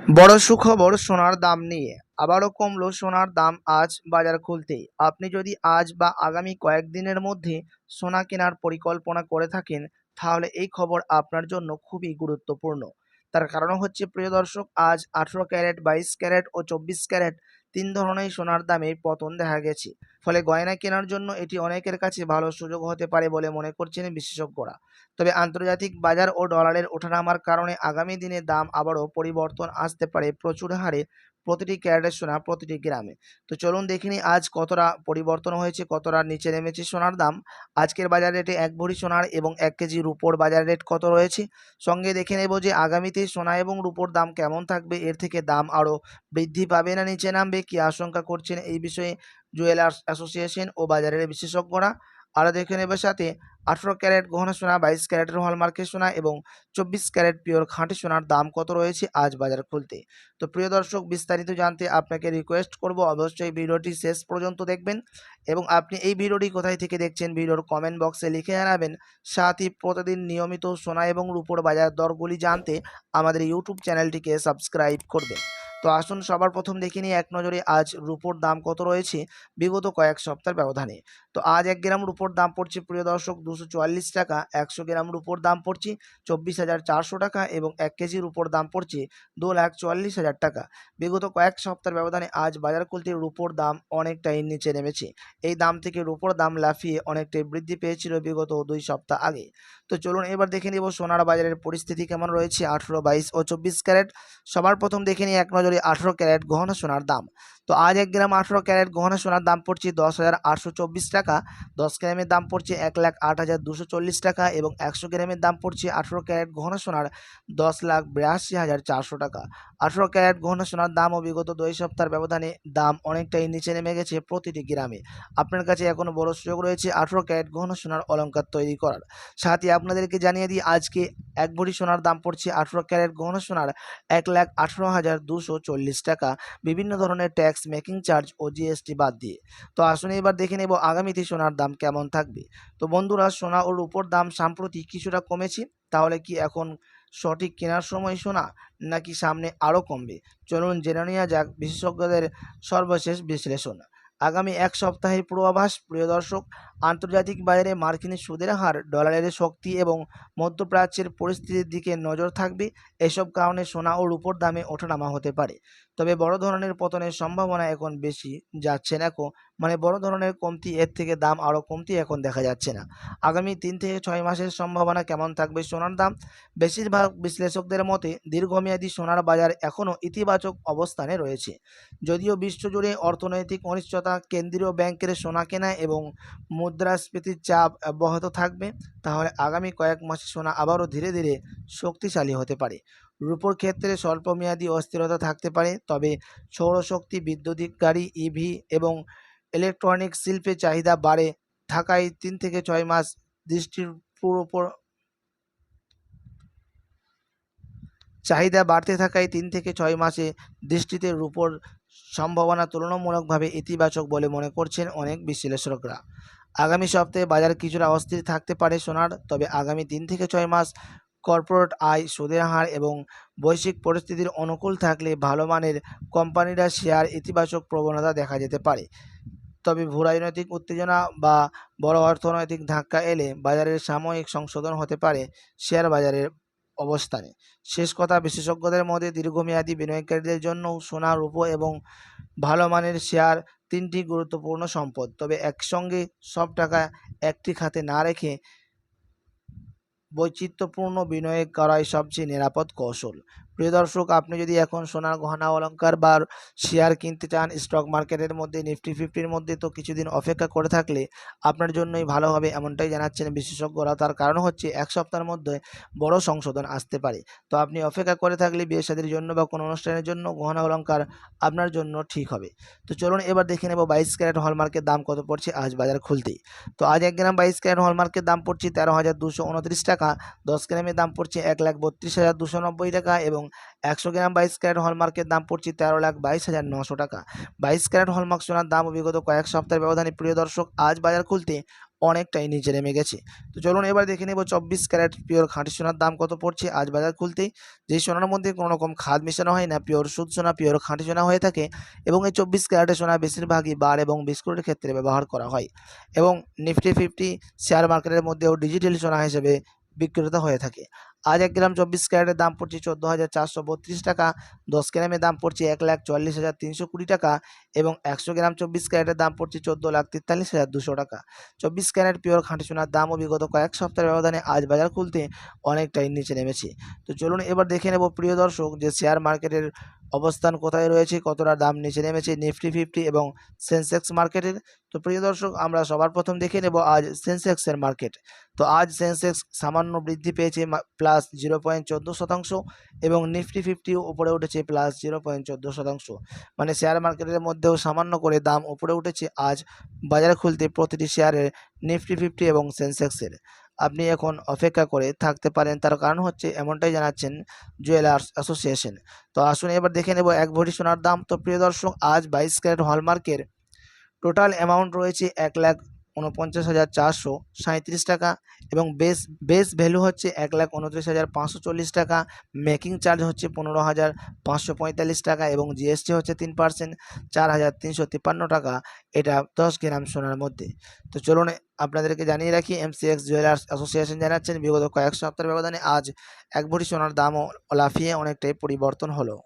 বড় সুখবর সোনার দাম নিয়ে আবারও কমলো সোনার দাম আজ বাজার খুলতেই। আপনি যদি আজ বা আগামী কয়েকদিনের মধ্যে সোনা কেনার পরিকল্পনা করে থাকেন, তাহলে এই খবর আপনার জন্য খুবই গুরুত্বপূর্ণ। তার কারণ হচ্ছে, প্রিয় দর্শক, আজ 18 ক্যারেট, 22 ক্যারেট ও 24 ক্যারেট তিন ধরনের সোনার দামে পতন দেখা গেছে। ফলে গয়না কেনার জন্য এটি অনেকের কাছে ভালো সুযোগ হতে পারে বলে মনে করছেন বিশেষজ্ঞরা। তবে আন্তর্জাতিক বাজার ও ডলারের ওঠানামার কারণে আগামী দিনে দাম আবারও পরিবর্তন আসতে পারে প্রচুর হারে প্রতিটি ক্যারেটের সোনা প্রতিটি গ্রামে। তো চলুন দেখে নিই আজ কতটা পরিবর্তন হয়েছে, কতটা নিচে নেমেছে সোনার দাম। আজকের বাজার রেটে এক ভরি সোনার এবং 1 কেজি রুপোর বাজার রেট কত রয়েছে, সঙ্গে দেখে নেব যে আগামীতে সোনা এবং রুপোর দাম কেমন থাকবে, এর থেকে দাম আরও বৃদ্ধি পাবে না নিচে নামবে, কি আশঙ্কা করছেন এই বিষয়ে জুয়েলার্স অ্যাসোসিয়েশন ও বাজারের বিশেষজ্ঞরা। আরও দেখে নেবে সাথে 18 ক্যারেট গহনা সোনা, 22 ক্যারেটের হলমার্কের সোনা এবং 24 ক্যারেট পিওর খাঁটি সোনার দাম কত রয়েছে আজ বাজার খুলতে। তো প্রিয় দর্শক, বিস্তারিত জানতে আপনাকে রিকোয়েস্ট করব অবশ্যই ভিডিওটি শেষ পর্যন্ত দেখবেন এবং আপনি এই ভিডিওটি কোথায় থেকে দেখছেন ভিডিওর কমেন্ট বক্সে লিখে জানাবেন। সাথে প্রতিদিন নিয়মিত সোনা এবং রূপোর বাজার দরগুলি জানতে আমাদের ইউটিউব চ্যানেলটিকে সাবস্ক্রাইব করবেন। তো আসুন সবার প্রথম দেখে নিই এক নজরে আজ রূপোর দাম কত রয়েছে বিগত কয়েক সপ্তাহের ব্যবধানে। তো আজ 1 গ্রাম রুপোর দাম পড়ছে, প্রিয় দর্শক, 244 টাকা। 100 গ্রাম রুপোর দাম পড়ছে 24,400 টাকা এবং 1 কেজি রুপোর দাম পড়ছে 2,44,000 টাকা। বিগত কয়েক সপ্তাহের ব্যবধানে আজ বাজার খুলতে রুপোর দাম অনেকটাই নিচে নেমেছে। এই দাম থেকে রুপোর দাম লাফিয়ে অনেকটাই বৃদ্ধি পেয়েছিল বিগত 2 সপ্তাহ আগে। তো চলুন এবার দেখে নিব সোনার বাজারের পরিস্থিতি কেমন রয়েছে 18, 22 ও 24 ক্যারেট। সবার প্রথম দেখে নিই এক নজরে 18 ক্যারেট গহনা সোনার দাম। তো আজ 1 গ্রাম 18 ক্যারেট গহনা সোনার দাম পড়ছে 10,824 টাকা। 10 গ্রামের দাম পড়ছে 1,08,240 টাকা এবং 100 গ্রামের দাম পড়ছে 18 ক্যারেট গহনা সোনার 10,82,400 টাকা। 18 ক্যারেট গহনা সোনার দামও বিগত 2 সপ্তাহের ব্যবধানে দাম অনেকটাই নিচে নেমে গেছে প্রতিটি গ্রামে। আপনার কাছে এখনও বড় সুযোগ রয়েছে 18 ক্যারেট গহনা সোনার অলংকার তৈরি করার। সাথে আপনাদেরকে জানিয়ে দিই আজকে এক ভরি সোনার দাম পড়ছে 18 ক্যারেট গহনা সোনার 1,18,240 টাকা, বিভিন্ন ধরনের ট্যাক্স, মেকিং চার্জ ও জিএসটি বাদ দিয়ে। তো আসুন এবার দেখে নেব আগামীতে সোনার দাম কেমন থাকবে। তো বন্ধুরা, সোনা ও রূপোর দাম সাম্প্রতিক কিছুটা কমেছে, তাহলে কি এখন সঠিক কেনার সময় সোনা, নাকি সামনে আরও কমবে? চলুন জেনে নেওয়া যাক বিশেষজ্ঞদের সর্বশেষ বিশ্লেষণ। আগামী এক সপ্তাহের পূর্বাভাস, প্রিয় দর্শক। আন্তর্জাতিক বাজারে মার্কিন সুদের হার, ডলারের শক্তি এবং মধ্যপ্রাচ্যের পরিস্থিতির দিকে নজর থাকবে। এসব কারণে সোনা ও রূপোর দামে ওঠানামা হতে পারে। তবে বড় ধরনের পতনের সম্ভাবনা এখন বেশি যাচ্ছে না, মানে বড় ধরনের কমতি, এর থেকে দাম আরও কমতি এখন দেখা যাচ্ছে না। আগামী 3 থেকে 6 মাসের সম্ভাবনা কেমন থাকবে সোনার দাম? বেশিরভাগ বিশ্লেষকদের মতে দীর্ঘমেয়াদী সোনার বাজার এখনও ইতিবাচক অবস্থানে রয়েছে। যদিও বিশ্বজুড়ে অর্থনৈতিক অনিশ্চয়তা, কেন্দ্রীয় ব্যাংকের সোনা কেনা এবং মুদ্রাস্ফীতির চাপ অব্যাহত থাকবে, তাহলে আগামী কয়েক মাসে সোনা আবারও ধীরে ধীরে শক্তিশালী হতে পারে। রূপোর ক্ষেত্রে স্বল্পমেয়াদী অস্থিরতা থাকতে পারে, তবে সৌরশক্তি, বিদ্যুৎ গাড়ি, ইভি এবং ইলেকট্রনিক্স শিল্পে চাহিদা বাড়ে থাকায় 3 থেকে 6 মাস দৃষ্টির উপর চাহিদা বাড়তে থাকায় 3 থেকে 6 মাসে দৃষ্টিতে রূপোর সম্ভাবনা তুলনামূলকভাবে ইতিবাচক বলে মনে করছেন অনেক বিশ্লেষকরা। আগামী সপ্তাহে বাজার কিছুটা অস্থির থাকতে পারে সোনার, তবে আগামী 3 থেকে 6 মাস কর্পোরেট আয়, সুদের হার এবং বৈশ্বিক পরিস্থিতির অনুকূল থাকলে ভালো মানের কোম্পানিরা শেয়ার ইতিবাচক প্রবণতা দেখা যেতে পারে। তবে ভূরাজনৈতিক উত্তেজনা বা বড় অর্থনৈতিক ধাক্কা এলে বাজারের সাময়িক সংশোধন হতে পারে শেয়ার বাজারের অবস্থানে। শেষ কথা, বিশেষজ্ঞদের মধ্যে দীর্ঘমেয়াদী বিনিয়োগকারীদের জন্য সোনা, রূপো এবং ভালো মানের শেয়ার তিনটি গুরুত্বপূর্ণ সম্পদ। তবে একসঙ্গে সব টাকা একটি খাতে না রেখে বৈচিত্র্যপূর্ণ বিনিয়োগ করাই সবচেয়ে নিরাপদ কৌশল। প্রিয় দর্শক, আপনি যদি এখন সোনার গহনা অলংকার বা শেয়ার কিনতে চান স্টক মার্কেটের মধ্যে, নিফটি 50-র মধ্যে, তো কিছুদিন অপেক্ষা করে থাকলে আপনার জন্যই ভালো হবে, এমনটাই জানাচ্ছেন বিশেষজ্ঞরা। তার কারণ হচ্ছে এক সপ্তাহের মধ্যে বড় সংশোধন আসতে পারে। তো আপনি অপেক্ষা করে থাকলে বিয়ে শাদীর জন্য বা কোনো অনুষ্ঠানের জন্য গহনা অলংকার আপনার জন্য ঠিক হবে। তো চলুন এবার দেখে নেব 22 ক্যারেট হলমার্কের দাম কত পড়ছে আজ বাজার খুলতেই। তো আজ 1 গ্রাম 22 ক্যারেট হলমার্কের দাম পড়ছে 13,229 টাকা। 10 গ্রামের দাম পড়ছে 1,32,290 টাকা এবং 100 গ্রাম 22 ক্যারেট হলমার্কের দাম পড়ছে 13,22,900 টাকা। 22 ক্যারেট হলমার্ক সোনার দাম বিগত কয়েক সপ্তাহের ব্যবধানে, প্রিয় দর্শক, আজ বাজার খুলতে অনেকটাই নিচে নেমে গেছে। তো চলুন এবার দেখে নেব 24 ক্যারেট পিওর খাঁটি সোনার দাম কত পড়ছে আজ বাজার খুলতেই। যেই সোনার মধ্যে কোনো রকম খাদ মেশানো হয় না, পিওর শুদ্ধ সোনা, পিওর খাঁটি সোনা হয়ে থাকে এবং এই 24 ক্যারেটের সোনা বেশিরভাগই বার এবং বিস্কুটের ক্ষেত্রে ব্যবহার করা হয় এবং নিফটি 50 শেয়ার মার্কেটের মধ্যেও ডিজিটাল সোনা হিসেবে বিক্রেতা হয়ে থাকে। আজ 1 গ্রাম 24 ক্যারেটের দাম পড়ছে 14,432 টাকা, 10 গ্রামের দাম পড়ছে 1,44,320 টাকা এবং 100 গ্রাম 24 ক্যারেটের দাম পড়ছে 14,43,200 টাকা। 24 ক্যারেট পিওর খাঁটি সোনার দামও বিগত কয়েক সপ্তাহের ব্যবধানে আজ বাজার খুলতে অনেকটাই নিচে নেমেছে। তো চলুন এবার দেখে নেব প্রিয় দর্শক যে শেয়ার মার্কেটের অবস্থান কোথায় রয়েছে, কতটা দাম নিচে নেমেছে নিফটি 50 এবং সেন্সেক্স মার্কেটের। তো প্রিয় দর্শক আমরা সবার প্রথম দেখে নেব আজ সেন্সেক্সের মার্কেট। তো আজ সেন্সেক্স সামান্য বৃদ্ধি পেয়েছে প্লাস 0.14% এবং নিফটি 50 উপরে উঠেছে প্লাস 0.14%। মানে শেয়ার মার্কেটের মধ্যেও সামান্য করে দাম উপরে উঠেছে আজ বাজারে খুলতে প্রতিটি শেয়ারের নিফটি 50 এবং সেন্সেক্সের। আপনি এখন অপেক্ষা করে থাকতে পারেন, তার কারণ হচ্ছে এমনটাই জানাচ্ছেন জুয়েলার্স অ্যাসোসিয়েশন। তো আসুন এবার দেখে নেব এক ভরি সোনার দাম। তো প্রিয় দর্শক আজ 22 ক্যারেট হলমার্কের টোটাল অ্যামাউন্ট রয়েছে 1,49,437 টাকা এবং বেস ভ্যালু হচ্ছে 1,29,540 টাকা, মেকিং চার্জ হচ্ছে 15,545 টাকা এবং জিএসটি হচ্ছে 3%, 4,353 টাকা। এটা 10 গ্রাম সোনার মধ্যে। তো চলুন আপনাদেরকে জানিয়ে রাখি এমসিএক্স জুয়েলার্স অ্যাসোসিয়েশন জানাচ্ছেন বিগত কয়েক সপ্তাহের ব্যবধানে আজ এক ভরি সোনার দামও লাফিয়ে অনেকটাই পরিবর্তন হলো।